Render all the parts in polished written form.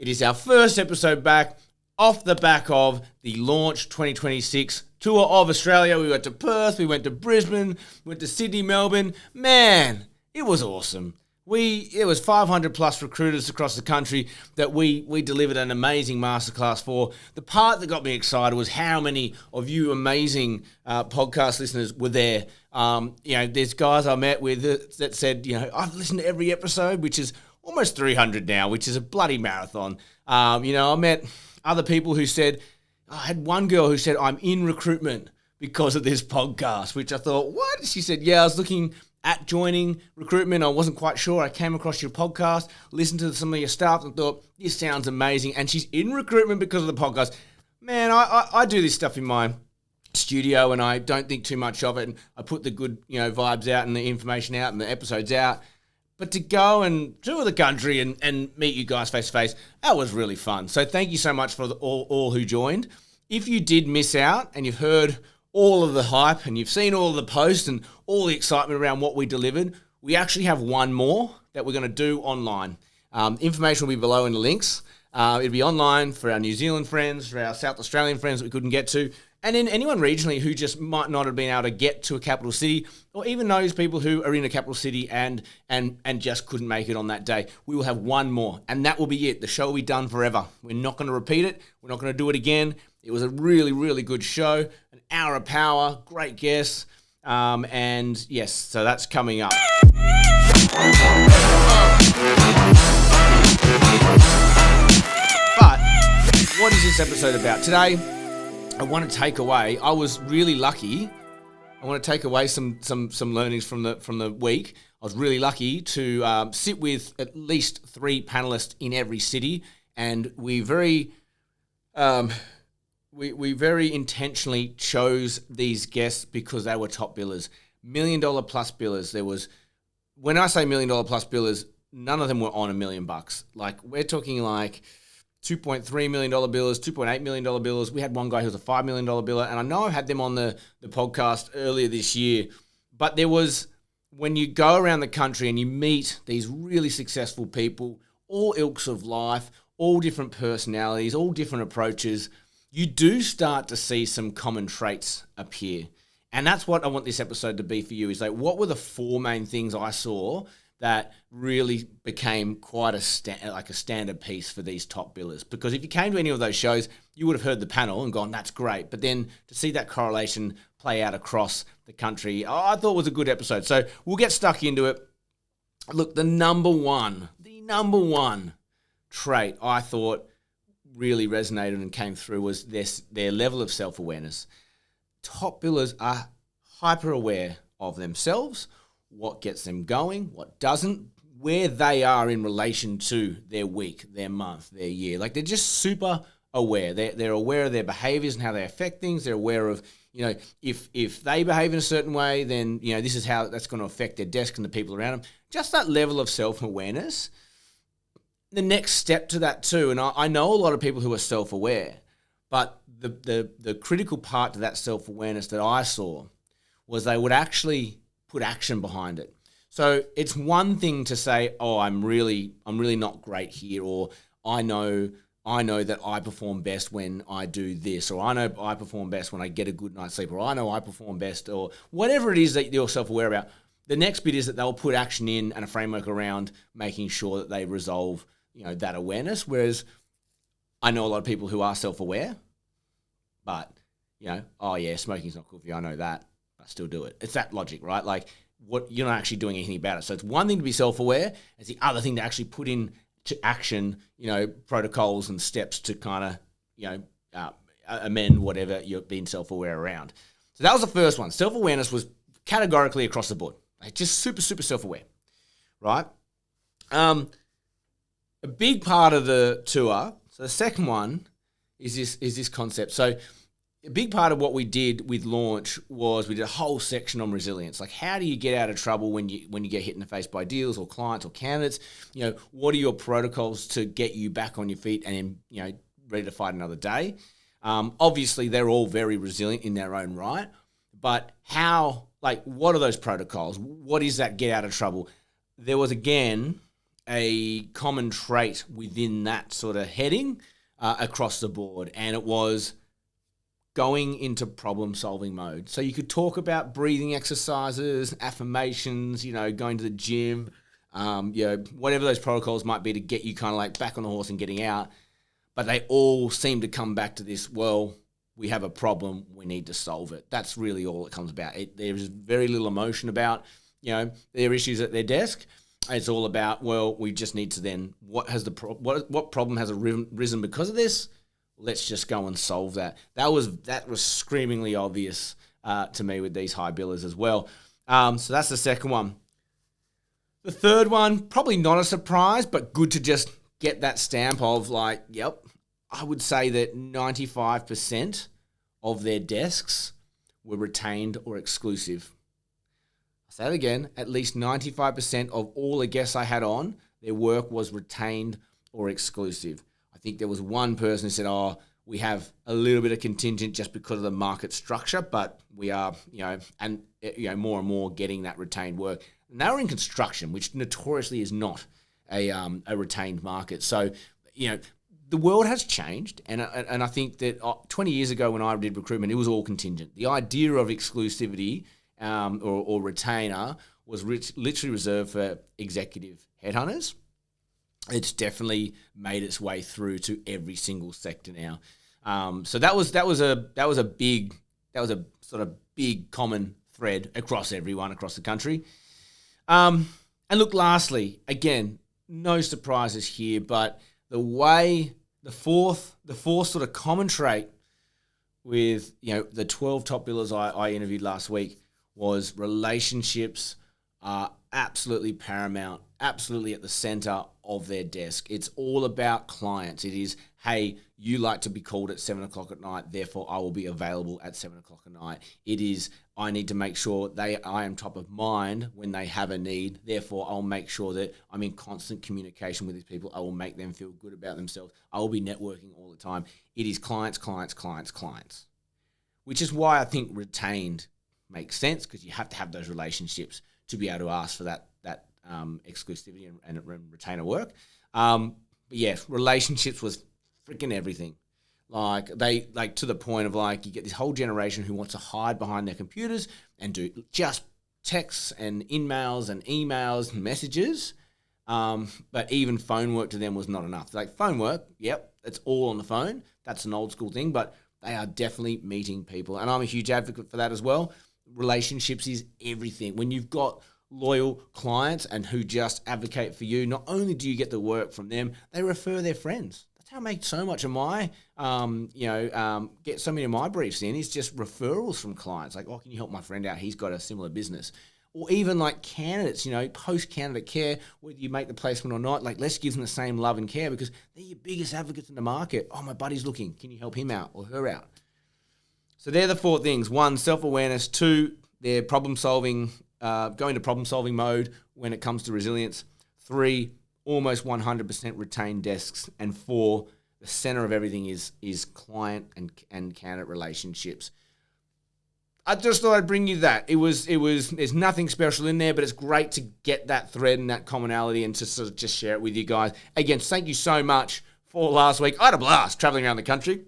It is our first episode back off the back of the Launch 2026 tour of Australia. We went to Perth, we went to Brisbane, went to Sydney, Melbourne. Man, it was awesome. It was 500 plus recruiters across the country that we delivered an amazing masterclass for. The part that got me excited was how many of you amazing podcast listeners were there. There's guys I met with that said, I've listened to every episode, which is almost 300 now, which is a bloody marathon. I met other people who said, I had one girl who said, I'm in recruitment because of this podcast, which I thought, what? She said, yeah, I was looking at joining recruitment. I wasn't quite sure. I came across your podcast, listened to some of your stuff and thought, this sounds amazing. And she's in recruitment because of the podcast. Man, I do this stuff in my studio and I don't think too much of it. And I put the good, vibes out and the information out and the episodes out. But to go and tour the country and meet you guys face to face, that was really fun. So thank you so much for all who joined. If you did miss out and you've heard all of the hype and you've seen all of the posts and all the excitement around what we delivered, we actually have one more that we're going to do online. Information will be below in the links. It'll be online for our New Zealand friends, for our South Australian friends that we couldn't get to, and then anyone regionally who just might not have been able to get to a capital city, or even those people who are in a capital city and just couldn't make it on that day. We will have one more, and that will be it. The show will be done forever. We're not going to repeat it. We're not going to do it again. It was a really, really good show, an hour of power, great guests, and yes, so that's coming up. But what is this episode about? Today, I want to take away, I was really lucky. I want to take away some learnings from the week. I was really lucky to sit with at least 3 panelists in every city, and we very intentionally chose these guests because they were top billers, $1 million plus billers. When I say $1 million plus billers, none of them were on $1 million. Like we're talking like $2.3 million billers, $2.8 million billers. We had one guy who was a $5 million biller, and I know I've had them on the podcast earlier this year, but there was, when you go around the country and you meet these really successful people, all ilks of life, all different personalities, all different approaches, you do start to see some common traits appear. And that's what I want this episode to be for you, is like, what were the 4 main things I saw that really became quite a standard piece for these top billers? Because if you came to any of those shows, you would have heard the panel and gone, that's great. But then to see that correlation play out across the country, I thought was a good episode. So we'll get stuck into it. Look, the number one trait I thought really resonated and came through was their level of self-awareness. Top billers are hyper aware of themselves, what gets them going, what doesn't, where they are in relation to their week, their month, their year. Like, they're just super aware. They're aware of their behaviors and how they affect things. They're aware of, if they behave in a certain way, then, this is how that's going to affect their desk and the people around them. Just that level of self-awareness. The next step to that too, and I know a lot of people who are self-aware, but the critical part to that self-awareness that I saw was they would actually put action behind it. So it's one thing to say, oh, I'm really not great here, or I know that I perform best when I do this, or I know I perform best when I get a good night's sleep, or I know I perform best, or whatever it is that you're self-aware about. The next bit is that they'll put action in and a framework around making sure that they resolve that awareness. Whereas I know a lot of people who are self-aware, but, oh yeah, smoking's not good for you, I know that, but I still do it. It's that logic, right? Like, what, you're not actually doing anything about it. So it's one thing to be self-aware, it's the other thing to actually put into action, protocols and steps to kind of, amend whatever you're being self-aware around. So that was the first one. Self-awareness was categorically across the board. Like, just super, super self-aware, right? A big part of the tour, so the second one is this concept. So a big part of what we did with Launch was we did a whole section on resilience. Like, how do you get out of trouble when you get hit in the face by deals or clients or candidates? What are your protocols to get you back on your feet and ready to fight another day? Obviously, they're all very resilient in their own right, but what are those protocols? What is that get out of trouble? There was, again, a common trait within that sort of heading across the board, and it was going into problem-solving mode. So you could talk about breathing exercises, affirmations, going to the gym, whatever those protocols might be to get you kind of like back on the horse and getting out. But they all seem to come back to this, well, we have a problem, we need to solve it. That's really all it comes about. There's very little emotion about, their issues at their desk. It's all about, well, we just need to then, what problem has arisen because of this? Let's just go and solve that. That was screamingly obvious to me with these high billers as well. So that's the second one. The third one, probably not a surprise, but good to just get that stamp of like, yep, I would say that 95% of their desks were retained or exclusive. I'll say it again, at least 95% of all the guests I had on, their work was retained or exclusive. I think there was one person who said, we have a little bit of contingent just because of the market structure, but we are, more and more getting that retained work. And they were in construction, which notoriously is not a retained market. So, the world has changed, and I think that 20 years ago when I did recruitment, it was all contingent. The idea of exclusivity or retainer was literally reserved for executive headhunters. It's definitely made its way through to every single sector now. So that was a sort of big common thread across everyone across the country. And look, lastly, again, no surprises here, but the fourth sort of common trait with the 12 top billers I interviewed last week was relationships are absolutely paramount, absolutely at the center of their desk. It's all about clients. It is, hey, you like to be called at 7 o'clock at night, therefore I will be available at 7 o'clock at night. It is, I need to make sure I am top of mind when they have a need, therefore I'll make sure that I'm in constant communication with these people. I will make them feel good about themselves. I will be networking all the time. It is clients, clients, clients, clients, which is why I think retained makes sense, because you have to have those relationships to be able to ask for that exclusivity and retainer work. But yes, relationships was freaking everything. Like to the point of like, you get this whole generation who wants to hide behind their computers and do just texts and emails and messages. But even phone work to them was not enough. Like phone work, yep, it's all on the phone. That's an old school thing, but they are definitely meeting people. And I'm a huge advocate for that as well. Relationships is everything. When you've got loyal clients and who just advocate for you, not only do you get the work from them, they refer their friends. That's how I make so much of my, get so many of my briefs in, is just referrals from clients. Like, can you help my friend out? He's got a similar business. Or even like candidates, post-candidate care, whether you make the placement or not, like let's give them the same love and care because they're your biggest advocates in the market. Oh, my buddy's looking. Can you help him out or her out? So they're the four things. 1, self-awareness. 2, they're problem-solving, going to problem-solving mode when it comes to resilience. 3, almost 100% retained desks. And 4, the center of everything is client and candidate relationships. I just thought I'd bring you that. There's nothing special in there, but it's great to get that thread and that commonality and to sort of just share it with you guys. Again, thank you so much for last week. I had a blast traveling around the country.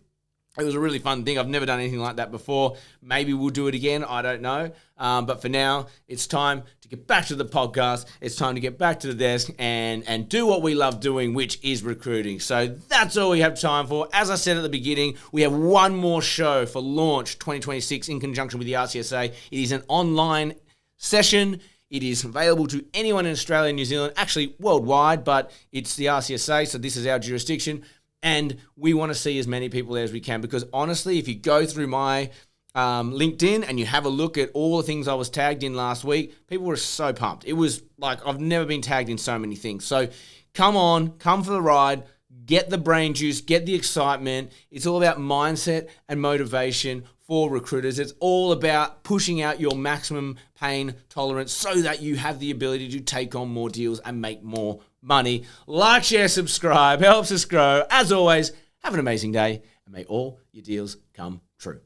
It was a really fun thing. I've never done anything like that before. Maybe we'll do it again. I don't know. But for now, it's time to get back to the podcast. It's time to get back to the desk and do what we love doing, which is recruiting. So that's all we have time for. As I said at the beginning, we have one more show for Launch 2026 in conjunction with the RCSA. It is an online session. It is available to anyone in Australia and New Zealand, actually worldwide, but it's the RCSA, so this is our jurisdiction. And we want to see as many people there as we can because honestly, if you go through my LinkedIn and you have a look at all the things I was tagged in last week, people were so pumped. It was like I've never been tagged in so many things. So come for the ride, get the brain juice, get the excitement. It's all about mindset and motivation for recruiters. It's all about pushing out your maximum pain tolerance so that you have the ability to take on more deals and make more money. Like, share, subscribe, helps us grow. As always, have an amazing day and may all your deals come true.